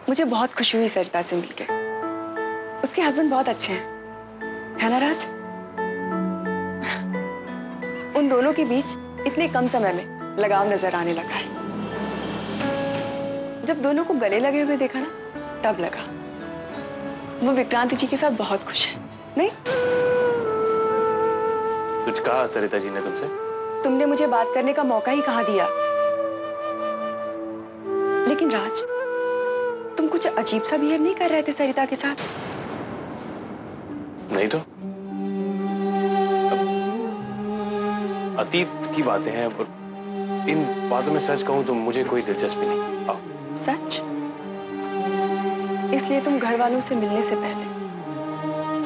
मुझे बहुत खुशी हुई सरिता से मिलके। उसके हस्बैंड बहुत अच्छे हैं, है ना राज? उन दोनों के बीच इतने कम समय में लगाव नजर आने लगा है। जब दोनों को गले लगे हुए देखा ना, तब लगा वो विक्रांत जी के साथ बहुत खुश है। नहीं? कुछ कहा सरिता जी ने तुमसे? तुमने मुझे बात करने का मौका ही कहाँ दिया। लेकिन राज, तुम कुछ अजीब सा बिहेव नहीं कर रहे थे सरिता के साथ? नहीं तो अतीत की बातें हैं, और इन बातों में सच कहूं तो मुझे कोई दिलचस्पी नहीं। आओ। सच? इसलिए तुम घर वालों से मिलने से पहले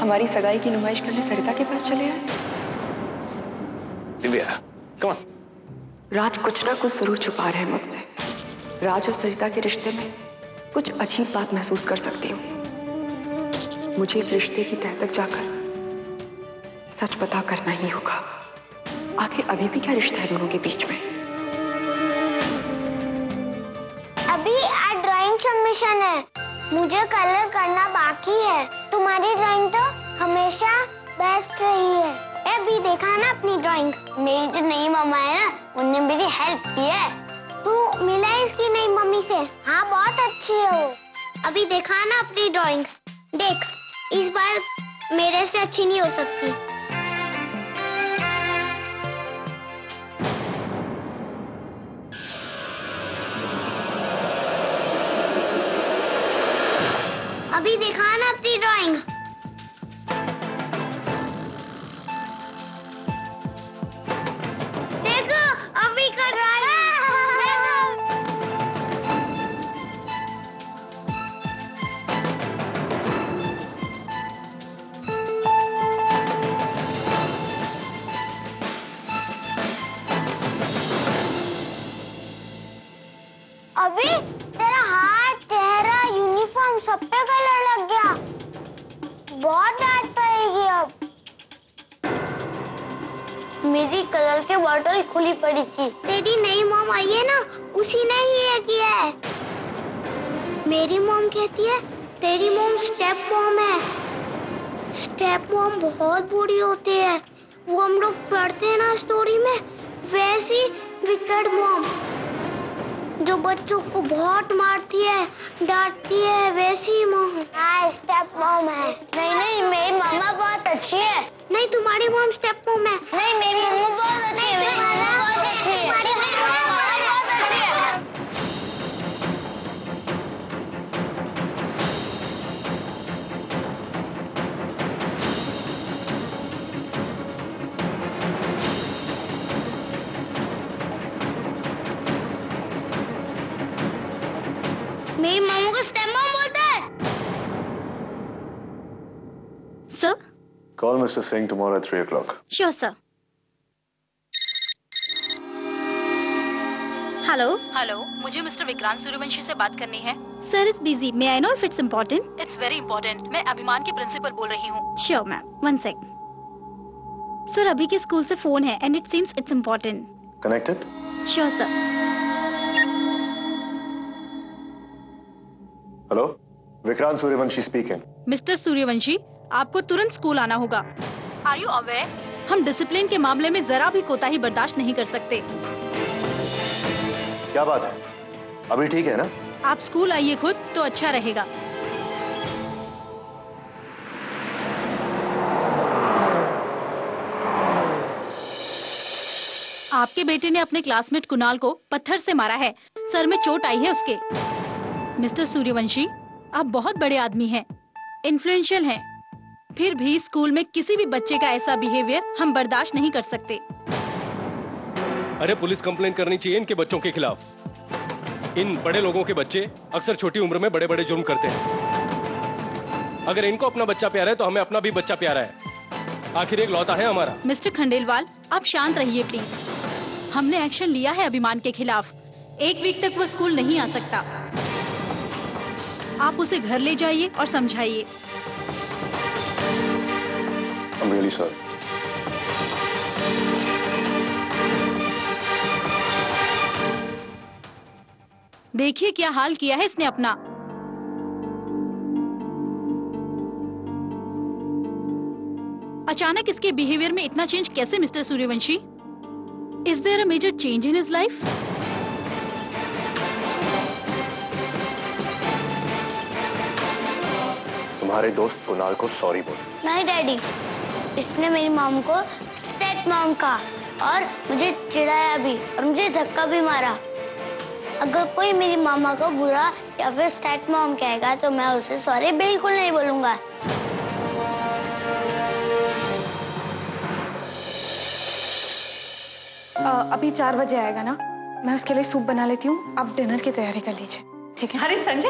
हमारी सगाई की नुमाइश करने सरिता के पास चले आए? Divya, come on. राज कुछ ना कुछ जरूर छुपा रहे हैं मुझसे। राज और सरिता के रिश्ते में कुछ अजीब बात महसूस कर सकती हूँ। मुझे इस रिश्ते की तह तक जाकर सच पता करना ही होगा। आखिर अभी भी क्या रिश्ता है दोनों के बीच में? अभी आज ड्राइंग सबमिशन है, मुझे कलर करना बाकी है। तुम्हारी ड्राइंग तो हमेशा बेस्ट रही है। अभी देखा ना अपनी ड्राइंग? मेरी जो नई मम्मा है ना, उन्होंने मेरी हेल्प की है। तू मिला है इसकी नई मम्मी से? हाँ, बहुत अच्छी है वो। अभी देखा ना अपनी ड्राइंग? देख, इस बार मेरे से अच्छी नहीं हो सकती। अभी देखा ना अपनी ड्राइंग? देखो, अभी कर रहा है। अभी तेरा हाथ, चेहरा, यूनिफॉर्म सब पे कलर लग गया। बहुत डांट पड़ेगी अब। मेरी कलर की बोतल खुली पड़ी थी। तेरी नई मॉम आई है ना, उसी ने ही ये किया है। मेरी मॉम कहती है तेरी मॉम स्टेप मॉम है। स्टेप मॉम बहुत बुरी होती है। वो हम लोग पढ़ते हैं ना स्टोरी में, वैसी विकेट मॉम जो बच्चों को बहुत मारती है, डांटती है, वैसी मॉम। हाँ, स्टेप मॉम है। नहीं नहीं, मेरी मम्मा बहुत अच्छी है। नहीं, तुम्हारी मॉम स्टेप मॉम है। नहीं, मेरी मम्मा बहुत अच्छी है। मेरी मम्मा बहुत अच्छी है। तुम्हारी मम्मा बहुत अच्छी है। मेरी मम्मा को स्टेप मॉम बोलता है। Sir? Call Mr. Singh tomorrow at 3 o'clock. Sure sir. Hello hello, मुझे मिस्टर विक्रांत सूर्यवंशी से बात करनी है। Sir is busy, may I know if it's important? It's very important. मैं अभिमान की प्रिंसिपल बोल रही हूँ। Sure ma'am, one sec. Sir अभी के स्कूल से फोन है and it seems it's important. Connected? Sure sir. Hello? Vikrant Suryavanshi speaking. Mister Suryavanshi, आपको तुरंत स्कूल आना होगा। Are you aware? हम डिसिप्लिन के मामले में जरा भी कोताही बर्दाश्त नहीं कर सकते। क्या बात है? अभी ठीक है ना? आप स्कूल आइए खुद तो अच्छा रहेगा। आपके बेटे ने अपने क्लासमेट कुणाल को पत्थर से मारा है। सर में चोट आई है उसके। मिस्टर सूर्यवंशी, आप बहुत बड़े आदमी हैं, इन्फ्लुएंशियल हैं, फिर भी स्कूल में किसी भी बच्चे का ऐसा बिहेवियर हम बर्दाश्त नहीं कर सकते। अरे पुलिस कंप्लेंट करनी चाहिए इनके बच्चों के खिलाफ। इन बड़े लोगों के बच्चे अक्सर छोटी उम्र में बड़े बड़े जुर्म करते हैं। अगर इनको अपना बच्चा प्यारा है तो हमें अपना भी बच्चा प्यारा है। आखिर एक लौता है हमारा। मिस्टर खंडेलवाल, आप शांत रहिए प्लीज। हमने एक्शन लिया है अभिमान के खिलाफ। एक वीक तक वो स्कूल नहीं आ सकता। आप उसे घर ले जाइए और समझाइए। I'm really sorry. देखिए क्या हाल किया है इसने अपना। अचानक इसके बिहेवियर में इतना चेंज कैसे mister Suryavanshi? Is there a major change in his life? तुम्हारे दोस्त कुणाल को सॉरी बोल। नहीं डैडी, इसने मेरी मॉम को स्टेट मॉम कहा और मुझे चिढ़ाया भी और मुझे धक्का भी मारा। अगर कोई मेरी मामा को बुरा या फिर स्टेट मॉम कहेगा तो मैं उसे सॉरी बिल्कुल नहीं बोलूंगा। अभी 4 बजे आएगा ना, मैं उसके लिए सूप बना लेती हूँ। आप डिनर की तैयारी कर लीजिए, ठीक है? अरे संजय,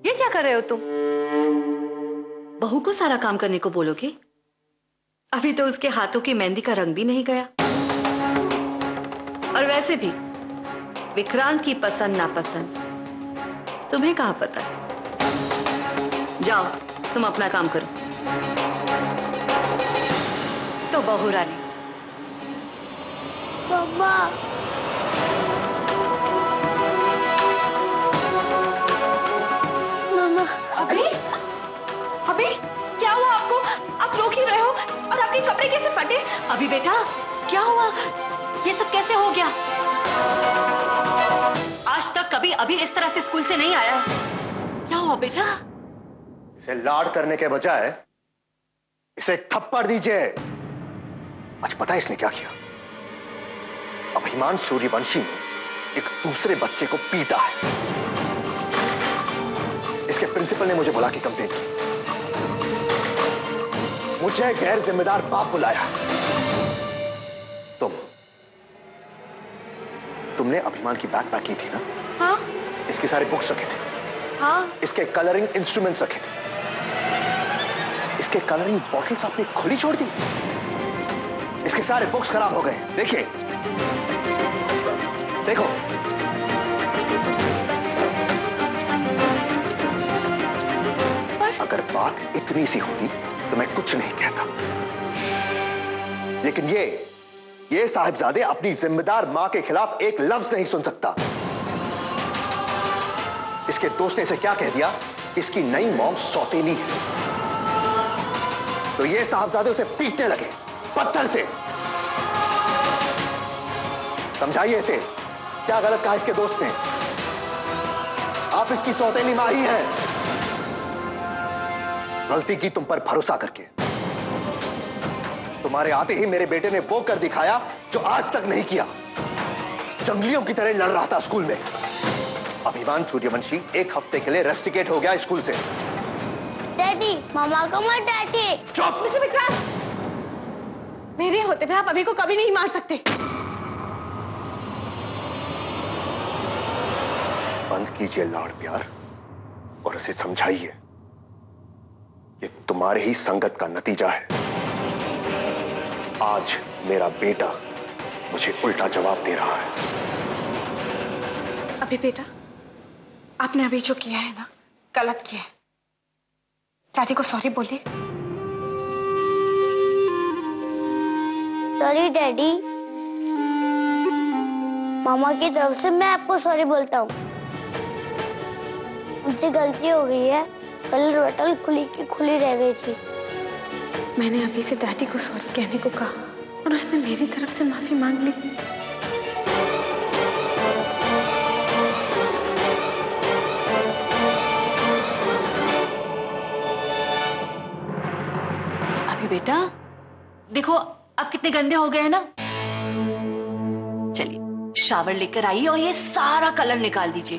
ये क्या कर रहे हो तुम? बहू को सारा काम करने को बोलोगे? अभी तो उसके हाथों की मेहंदी का रंग भी नहीं गया। और वैसे भी विक्रांत की पसंद नापसंद तुम्हें कहाँ पता है? जाओ तुम अपना काम करो। तो बहू रानी। मम्मा, मम्मा। अभी क्या हुआ आपको? आप रो क्यों रहे हो? और आपके कपड़े कैसे फटे? अभी बेटा क्या हुआ? ये सब कैसे हो गया? आज तक कभी अभी इस तरह से स्कूल से नहीं आया है। क्या हुआ बेटा? इसे लाड करने के बजाय इसे एक थप्पड़ दीजिए। आज पता है इसने क्या किया? अभिमान सूर्यवंशी ने एक दूसरे बच्चे को पीटा है। इसके प्रिंसिपल ने मुझे बुला के कंप्लेंट की। मुझे गैर जिम्मेदार बाप बुलाया। तुमने अभिमान की बैग पैक की थी ना? हाँ। इसके सारे बुक्स रखे थे। हाँ। इसके कलरिंग इंस्ट्रूमेंट्स रखे थे। इसके कलरिंग बॉटल्स आपने खुली छोड़ दी। इसके सारे बुक्स खराब हो गए। देखिए, देखो। अगर बात इतनी सी होती तो मैं कुछ नहीं कहता, लेकिन ये साहिबजादे अपनी जिम्मेदार मां के खिलाफ एक लफ्ज नहीं सुन सकता। इसके दोस्त ने इसे क्या कह दिया? इसकी नई मॉम सौतेली है। तो ये साहिबजादे उसे पीटने लगे पत्थर से। समझाइए इसे, क्या गलत कहा इसके दोस्त ने? आप इसकी सौतेली मां ही है। गलती की तुम पर भरोसा करके। तुम्हारे आते ही मेरे बेटे ने वो कर दिखाया जो आज तक नहीं किया। जंगलियों की तरह लड़ रहा था स्कूल में। अभिमान सूर्यवंशी 1 हफ्ते के लिए रेस्टिकेट हो गया स्कूल से। डैडी, मामा को मत डांटिए। चुप। मिस्टर विक्रांत, मेरे होते हुए आप अभी को कभी नहीं मार सकते। बंद कीजिए लाड़ प्यार और उसे समझाइए ये तुम्हारे ही संगत का नतीजा है। आज मेरा बेटा मुझे उल्टा जवाब दे रहा है। अभी बेटा, आपने अभी जो किया है ना, गलत किया है। डैडी को सॉरी बोलिए। Sorry daddy. मामा की तरफ से मैं आपको सॉरी बोलता हूँ। मुझसे गलती हो गई है। कलर बॉटल खुली की खुली रह गई थी। मैंने अभी से डैडी को सॉरी कहने को कहा और उसने मेरी तरफ से माफी मांग ली। अभी बेटा देखो अब कितने गंदे हो गए हैं ना। चलिए शावर लेकर आइए और ये सारा कलर निकाल दीजिए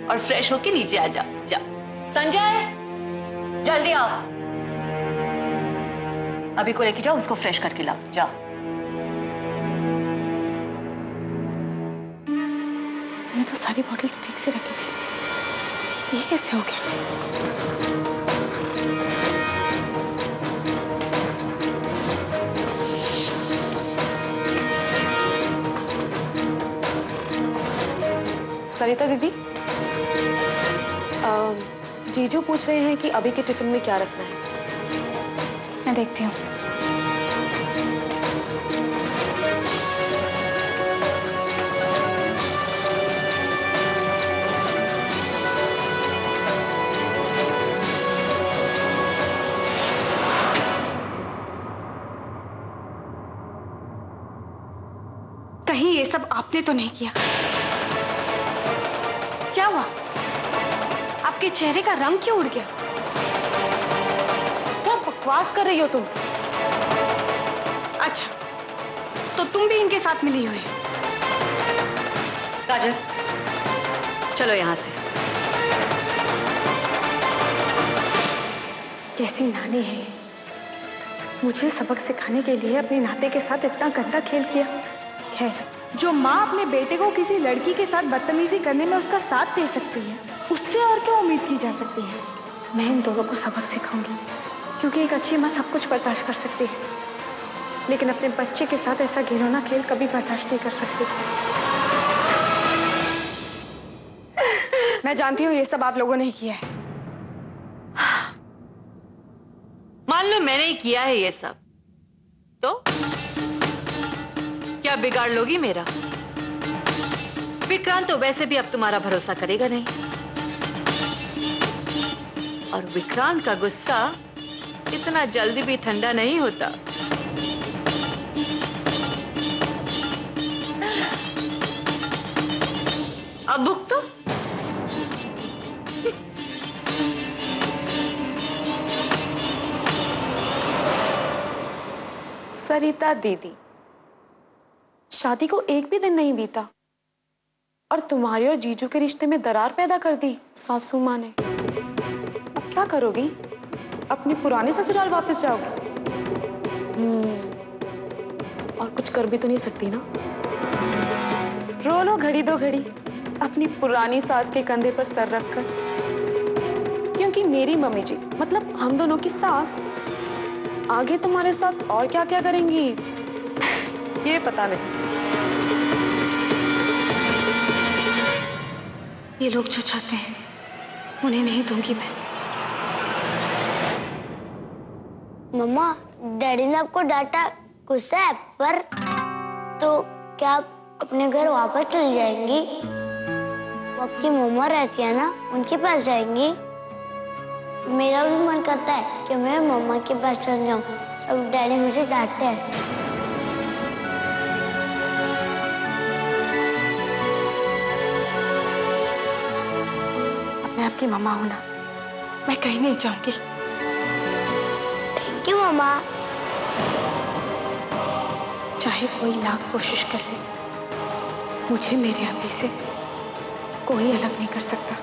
और फ्रेश होके नीचे आ जाओ। जाओ संजय, जल्दी आओ। अभी को लेके जाओ, उसको फ्रेश करके लाओ। जाओ। मैंने तो सारी बॉटल्स ठीक से रखी थी, ये कैसे हो गया? सरिता दीदी, जीजू पूछ रहे हैं कि अभी के टिफिन में क्या रखना है। मैं देखती हूँ। सब आपने तो नहीं किया। क्या हुआ? आपके चेहरे का रंग क्यों उड़ गया? क्या बकवास कर रही हो तुम? अच्छा, तो तुम भी इनके साथ मिली हुई हो? काजल, चलो यहां से। कैसी नानी है ये? मुझे सबक सिखाने के लिए अपने नाते के साथ इतना गंदा खेल किया। खैर, जो माँ अपने बेटे को किसी लड़की के साथ बदतमीजी करने में उसका साथ दे सकती है, उससे और क्या उम्मीद की जा सकती है। मैं इन दोनों को सबक सिखाऊंगी, क्योंकि एक अच्छी माँ सब कुछ बर्दाश्त कर सकती है, लेकिन अपने बच्चे के साथ ऐसा घिनौना खेल कभी बर्दाश्त नहीं कर सकती। मैं जानती हूँ ये सब आप लोगों ने किया है। मान लो मैंने ही किया है ये सब, तो क्या बिगाड़ लोगी मेरा? विक्रांत तो वैसे भी अब तुम्हारा भरोसा करेगा नहीं, और विक्रांत का गुस्सा इतना जल्दी भी ठंडा नहीं होता। अब भुगतो। सरिता दीदी, शादी को एक भी दिन नहीं बीता और तुम्हारे और जीजू के रिश्ते में दरार पैदा कर दी सासू माँ ने। अब क्या करोगी? अपनी पुराने ससुराल वापस जाओगी? और कुछ कर भी तो नहीं सकती ना। रो लो घड़ी दो घड़ी अपनी पुरानी सास के कंधे पर सर रखकर, क्योंकि मेरी मम्मी जी, मतलब हम दोनों की सास, आगे तुम्हारे साथ और क्या क्या करेंगी ये पता नहीं। ये लोग जो चाहते हैं उन्हें नहीं दूंगी मैं। मम्मा, डैडी ने आपको डांटा, गुस्सा है, पर तो क्या आप अपने घर वापस चली जाएंगी? वो आपकी मम्मा रहती है ना, उनके पास जाएंगी? मेरा भी मन करता है कि मैं मम्मा के पास चल जाऊं, अब डैडी मुझे डांटते हैं। अब मैं आपकी मम्मा हूं ना, मैं कहीं नहीं जाऊंगी। थैंक यू मम्मा। चाहे कोई लाख कोशिश कर ले, मुझे मेरे अभी से कोई अलग नहीं कर सकता।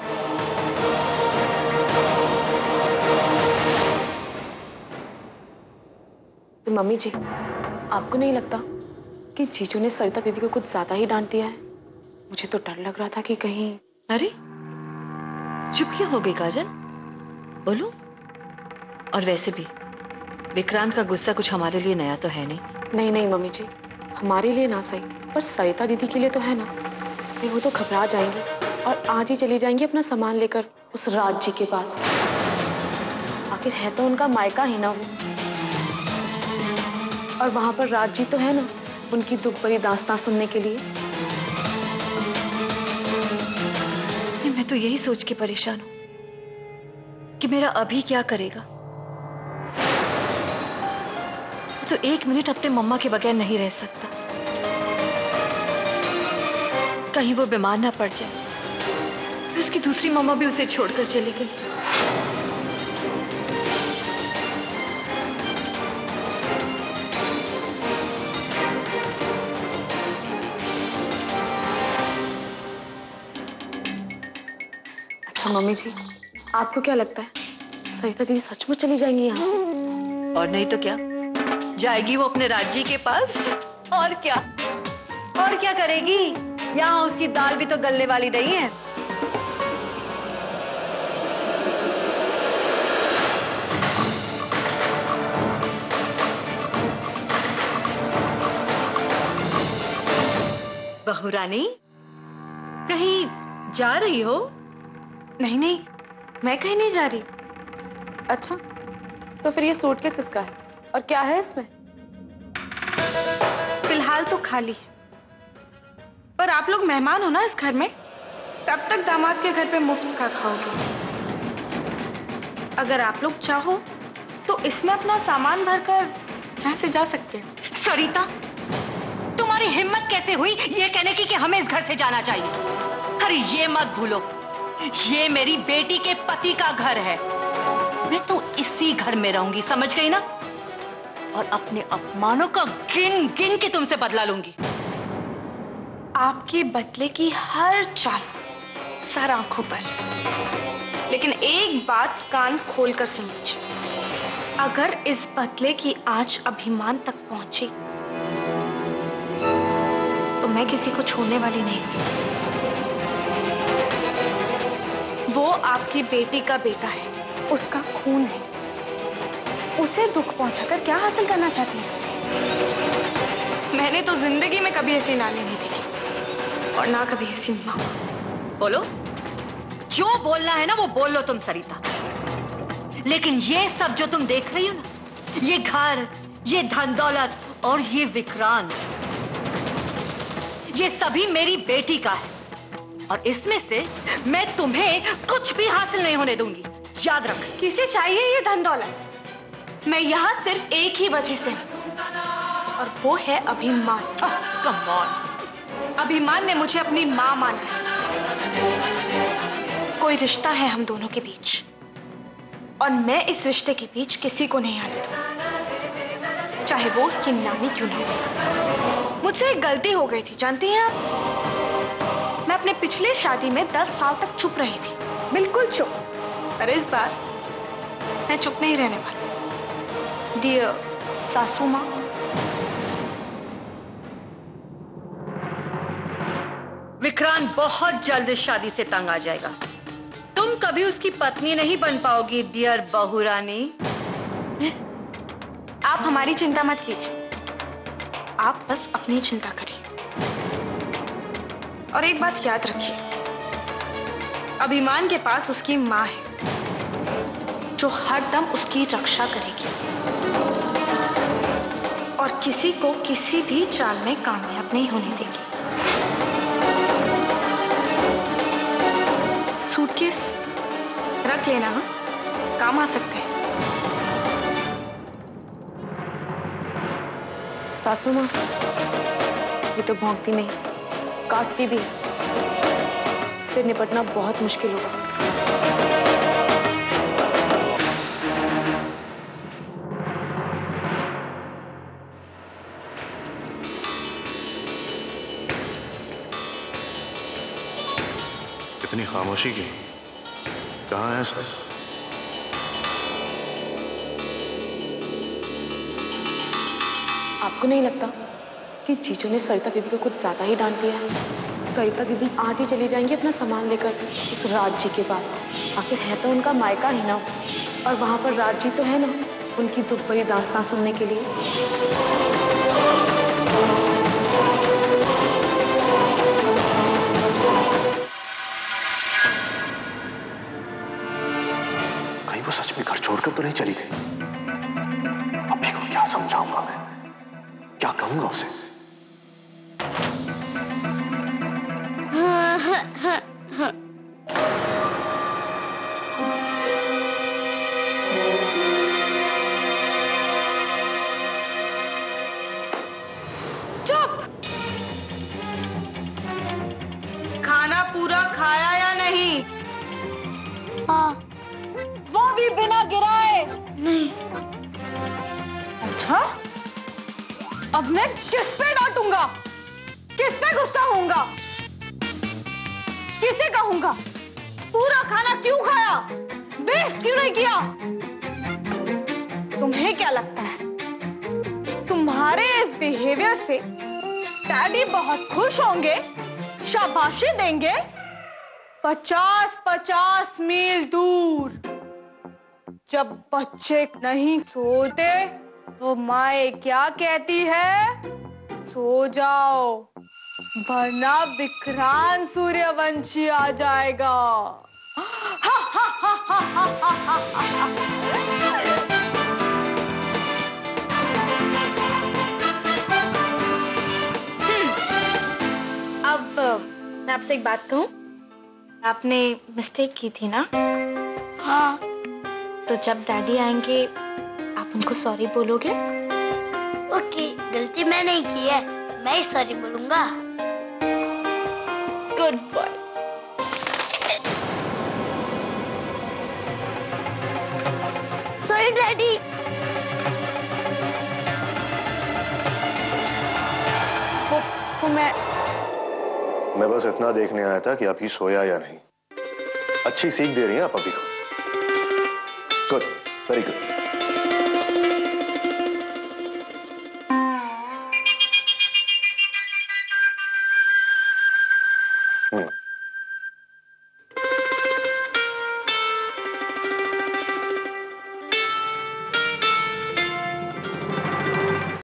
तो मम्मी जी, आपको नहीं लगता कि जीजू ने सरिता दीदी को कुछ ज्यादा ही डांट दिया है? मुझे तो डर लग रहा था कि कहीं। अरे चुप क्यों हो गई काजल? बोलो। और वैसे भी विक्रांत का गुस्सा कुछ हमारे लिए नया तो है नहीं। नहीं नहीं मम्मी जी, हमारे लिए ना सही, पर सरिता दीदी के लिए तो है ना। नहीं, वो तो घबरा जाएंगी और आज ही चली जाएंगी अपना सामान लेकर उस राज जी के पास। आखिर है तो उनका मायका ही ना वो, और वहां पर राज जी तो है ना उनकी दुख भरी दास्तां सुनने के लिए। मैं तो यही सोच के परेशान हूं कि मेरा अभी क्या करेगा। तो एक मिनट अपने मम्मा के बगैर नहीं रह सकता। कहीं वो बीमार ना पड़ जाए, फिर उसकी दूसरी मम्मा भी उसे छोड़कर चली गई। अच्छा मम्मी जी, आपको क्या लगता है सरिता दीदी सचमुच चली जाएंगी यहाँ? और नहीं तो क्या, जाएगी वो अपने राज्य के पास। और क्या करेगी? यहाँ उसकी दाल भी तो गलने वाली नहीं है। बहू रानी, कहीं जा रही हो? नहीं नहीं, मैं कहीं नहीं जा रही। अच्छा, तो फिर ये सूटकेस किसका है और क्या है इसमें? फिलहाल तो खाली है, पर आप लोग मेहमान हो ना इस घर में, तब तक दामाद के घर पे मुफ्त का खाओगे। अगर आप लोग चाहो तो इसमें अपना सामान भरकर यहाँ से जा सकते हैं। सरिता, तुम तुम्हारी हिम्मत कैसे हुई ये कहने की कि हमें इस घर से जाना चाहिए? अरे ये मत भूलो, ये मेरी बेटी के पति का घर है। मैं तो इसी घर में रहूंगी, समझ गई ना? और अपने अपमानों का गिन गिन के तुमसे बदला लूंगी। आपके बदले की हर चाल सर आंखों पर, लेकिन एक बात कान खोलकर सुन लीजिए, अगर इस बदले की आंच अभिमान तक पहुंची तो मैं किसी को छोड़ने वाली नहीं। वो आपकी बेटी का बेटा है, उसका खून है, उसे दुख पहुंचाकर क्या हासिल करना चाहती हैं? मैंने तो जिंदगी में कभी ऐसी नानी नहीं देखी और ना कभी ऐसी माँ। बोलो, जो बोलना है ना वो बोल लो तुम सरिता, लेकिन ये सब जो तुम देख रही हो ना, ये घर, ये धन दौलत और ये विक्रांत, ये सभी मेरी बेटी का है और इसमें से मैं तुम्हें कुछ भी हासिल नहीं होने दूंगी, याद रख। किसे चाहिए ये धन दौलत? मैं यहाँ सिर्फ एक ही वजह से हूँ और वो है अभिमान। Come on. अभिमान ने मुझे अपनी माँ माना है। कोई रिश्ता है हम दोनों के बीच और मैं इस रिश्ते के बीच किसी को नहीं आने दूंगी, चाहे वो उसकी नानी क्यों ना हो। मुझसे एक गलती हो गई थी, जानती हैं आप? मैं अपने पिछले शादी में 10 साल तक चुप रही थी, बिल्कुल चुप, पर इस बार मैं चुप नहीं रहने वाली। डियर सासू माँ, विक्रांत बहुत जल्द इस शादी से तंग आ जाएगा। तुम कभी उसकी पत्नी नहीं बन पाओगी डियर बहू रानी। आप हमारी चिंता मत कीजिए, आप बस अपनी चिंता करिए। और एक बात याद रखिए, अभिमान के पास उसकी माँ है जो हरदम उसकी रक्षा करेगी और किसी को किसी भी चाल में कामयाब नहीं होने देगी। सूटकेस रख लेना, काम आ सकते हैं। सासू माँ, ये तो भौंकती नहीं, काटती भी है, फिर निपटना बहुत मुश्किल होगा। इतनी खामोशी की, कहाँ है सब? आपको नहीं लगता कि जीजू ने सरिता दीदी को कुछ ज्यादा ही डांट दिया है? सरिता दीदी आज ही चली जाएंगी अपना सामान लेकर उस राज जी के पास। आखिर है तो उनका मायका ही ना, और वहां पर राज जी तो है ना उनकी दुख भरी दास्तां सुनने के लिए। कहीं वो सच में घर छोड़कर तो नहीं चली गई? अभी को क्या समझाऊंगा मैं, क्या कहूंगा उसे? चुप! खाना पूरा खाया या नहीं? हाँ। वो भी बिना गिराए? नहीं। अच्छा, अब मैं किस पे डांटूंगा, किस पे गुस्सा होऊंगा, किसे कहूंगा पूरा खाना क्यों खाया, वेस्ट क्यों नहीं किया? तुम्हें क्या लगता है तुम्हारे इस बिहेवियर से डैडी बहुत खुश होंगे, शाबाशी देंगे? 50-50 मील दूर जब बच्चे नहीं सोते तो माए क्या कहती है? सो जाओ वरना विक्रांत सूर्यवंशी आ जाएगा। अब मैं आपसे एक बात कहूं, आपने मिस्टेक की थी ना? हाँ। तो जब डैडी आएंगे आप उनको सॉरी बोलोगे? ओके, गलती मैं नहीं की है, मैं ही सॉरी बोलूंगा। Good boy. Sorry daddy. वो मैं बस इतना देखने आया था कि अभी सोया या नहीं। अच्छी सीख दे रही हैं आप अभी को। Good, very good.